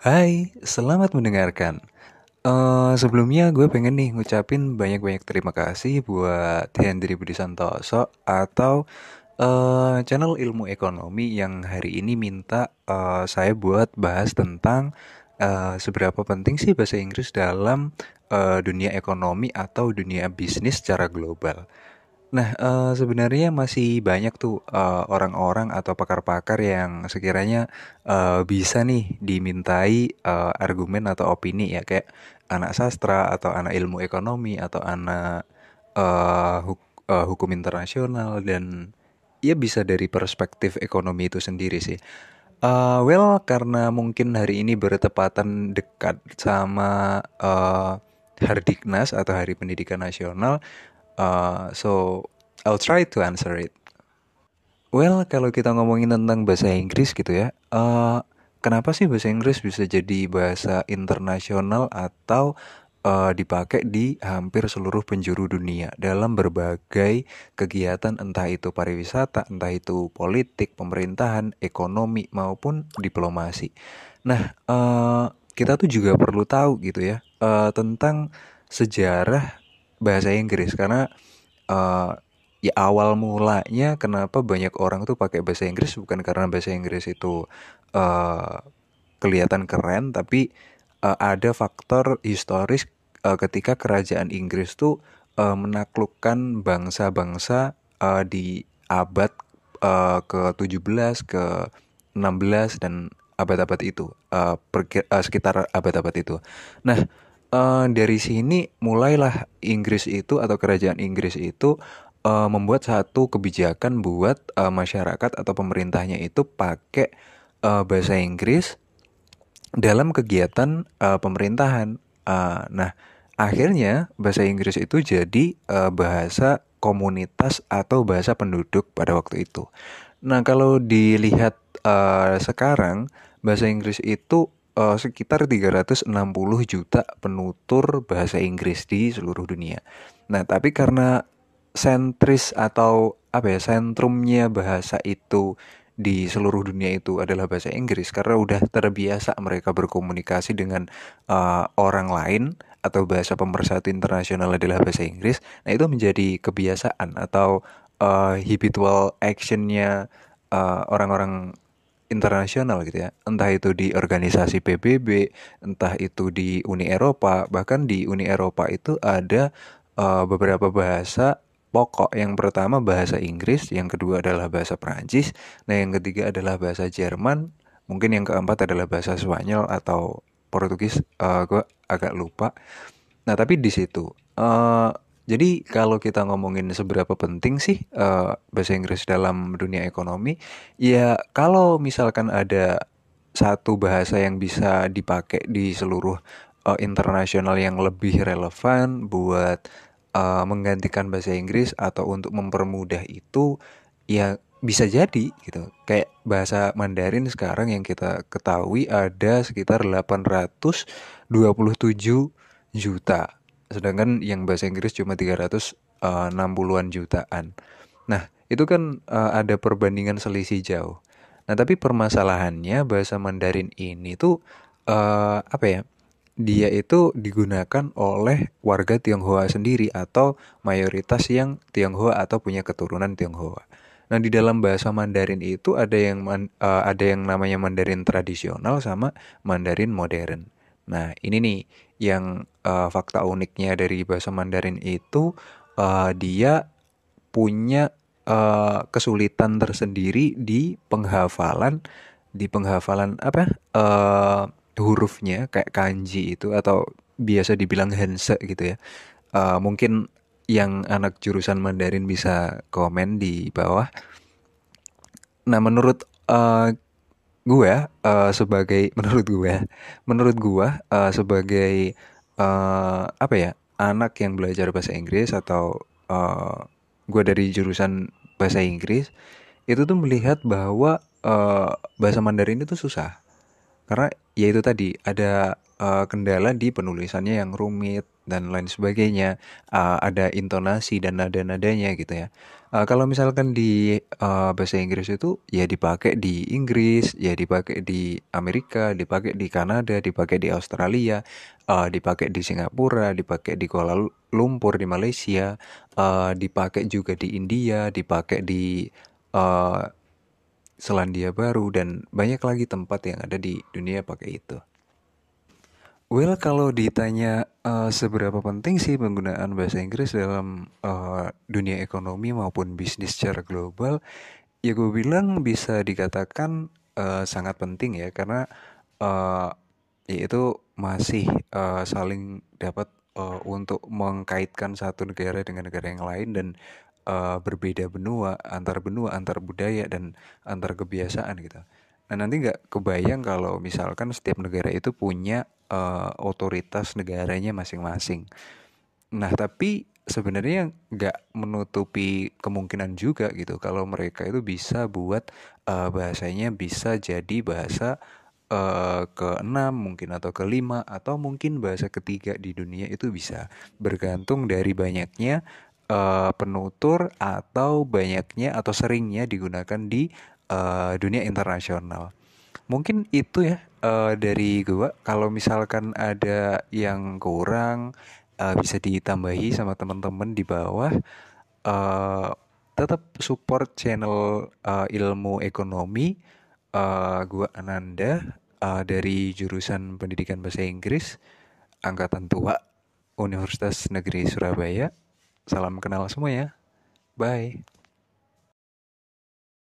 Hai, selamat mendengarkan. Sebelumnya gue pengen nih ngucapin banyak-banyak terima kasih buat Hendri Budi Santoso atau channel Ilmu Ekonomi yang hari ini minta saya buat bahas tentang seberapa penting sih bahasa Inggris dalam dunia ekonomi atau dunia bisnis secara global. Nah, sebenarnya masih banyak tuh, orang-orang atau pakar-pakar yang sekiranya, bisa nih dimintai, argumen atau opini ya, kayak anak sastra atau anak ilmu ekonomi atau anak, hukum internasional dan ya bisa dari perspektif ekonomi itu sendiri sih. Karena mungkin hari ini bertepatan dekat sama, Hardiknas atau Hari Pendidikan Nasional, so I'll try to answer it. Kalau kita ngomongin tentang bahasa Inggris gitu ya, kenapa sih bahasa Inggris bisa jadi bahasa internasional atau dipakai di hampir seluruh penjuru dunia dalam berbagai kegiatan, entah itu pariwisata, entah itu politik, pemerintahan, ekonomi maupun diplomasi. Nah, kita tuh juga perlu tahu gitu ya, tentang sejarah bahasa Inggris karena eh, ya awal mulanya kenapa banyak orang tuh pakai bahasa Inggris bukan karena bahasa Inggris itu eh, kelihatan keren, tapi ada faktor historis ketika kerajaan Inggris tuh menaklukkan bangsa-bangsa di abad ke-17, ke-16 dan abad-abad itu, sekitar abad-abad itu. Nah, dari sini mulailah Inggris itu atau kerajaan Inggris itu membuat satu kebijakan buat masyarakat atau pemerintahnya itu pakai bahasa Inggris dalam kegiatan pemerintahan. Nah, akhirnya bahasa Inggris itu jadi bahasa komunitas atau bahasa penduduk pada waktu itu. Nah, kalau dilihat sekarang, bahasa Inggris itu sekitar 360 juta penutur bahasa Inggris di seluruh dunia. Nah, tapi karena sentris atau apa ya, sentrumnya bahasa itu di seluruh dunia itu adalah bahasa Inggris karena udah terbiasa mereka berkomunikasi dengan orang lain atau bahasa pemersatu internasional adalah bahasa Inggris. Nah, itu menjadi kebiasaan atau habitual actionnya orang-orang internasional gitu ya. Entah itu di organisasi PBB, entah itu di Uni Eropa, bahkan di Uni Eropa itu ada beberapa bahasa pokok. Yang pertama bahasa Inggris, yang kedua adalah bahasa Perancis, nah yang ketiga adalah bahasa Jerman, mungkin yang keempat adalah bahasa Spanyol atau Portugis, gue agak lupa. Nah, tapi di situ, jadi kalau kita ngomongin seberapa penting sih bahasa Inggris dalam dunia ekonomi, ya kalau misalkan ada satu bahasa yang bisa dipakai di seluruh internasional yang lebih relevan buat menggantikan bahasa Inggris atau untuk mempermudah itu, ya bisa jadi gitu. Kayak bahasa Mandarin sekarang yang kita ketahui ada sekitar 827 juta. Sedangkan yang bahasa Inggris cuma 360-an jutaan. Nah, itu kan ada perbandingan selisih jauh. Nah, tapi permasalahannya bahasa Mandarin ini tuh apa ya? Dia itu digunakan oleh warga Tionghoa sendiri atau mayoritas yang Tionghoa atau punya keturunan Tionghoa. Nah, di dalam bahasa Mandarin itu ada yang namanya Mandarin tradisional sama Mandarin modern. Nah, ini nih yang fakta uniknya dari bahasa Mandarin itu, dia punya kesulitan tersendiri di penghafalan apa? Hurufnya kayak kanji itu atau biasa dibilang hanse gitu ya. Mungkin yang anak jurusan Mandarin bisa komen di bawah. Nah, menurut gue sebagai menurut gue sebagai apa ya, anak yang belajar bahasa Inggris atau gue dari jurusan bahasa Inggris itu tuh melihat bahwa bahasa Mandarin itu susah karena ya itu tadi ada kendala di penulisannya yang rumit, dan lain sebagainya, ada intonasi dan nada-nadanya gitu ya. Kalau misalkan di bahasa Inggris itu ya dipakai di Inggris, ya dipakai di Amerika, dipakai di Kanada, dipakai di Australia, dipakai di Singapura, dipakai di Kuala Lumpur di Malaysia, dipakai juga di India, dipakai di eh, Selandia Baru dan banyak lagi tempat yang ada di dunia pakai itu. Well, kalau ditanya seberapa penting sih penggunaan bahasa Inggris dalam dunia ekonomi maupun bisnis secara global, ya gue bilang bisa dikatakan sangat penting ya karena eh, ya itu masih saling dapat untuk mengkaitkan satu negara dengan negara yang lain dan berbeda benua, antar budaya dan antar kebiasaan gitu. Nah nanti nggak kebayang kalau misalkan setiap negara itu punya otoritas negaranya masing-masing. Nah, tapi sebenarnya nggak menutupi kemungkinan juga gitu kalau mereka itu bisa buat bahasanya bisa jadi bahasa keenam mungkin atau kelima atau mungkin bahasa ketiga di dunia itu bisa bergantung dari banyaknya penutur atau banyaknya atau seringnya digunakan di dunia internasional. Mungkin itu ya dari gua. Kalau misalkan ada yang kurang bisa ditambahi sama teman-teman di bawah. Eh, Tetap support channel ilmu ekonomi. Gua Ananda dari jurusan Pendidikan Bahasa Inggris angkatan tua Universitas Negeri Surabaya. Salam kenal semua ya. Bye.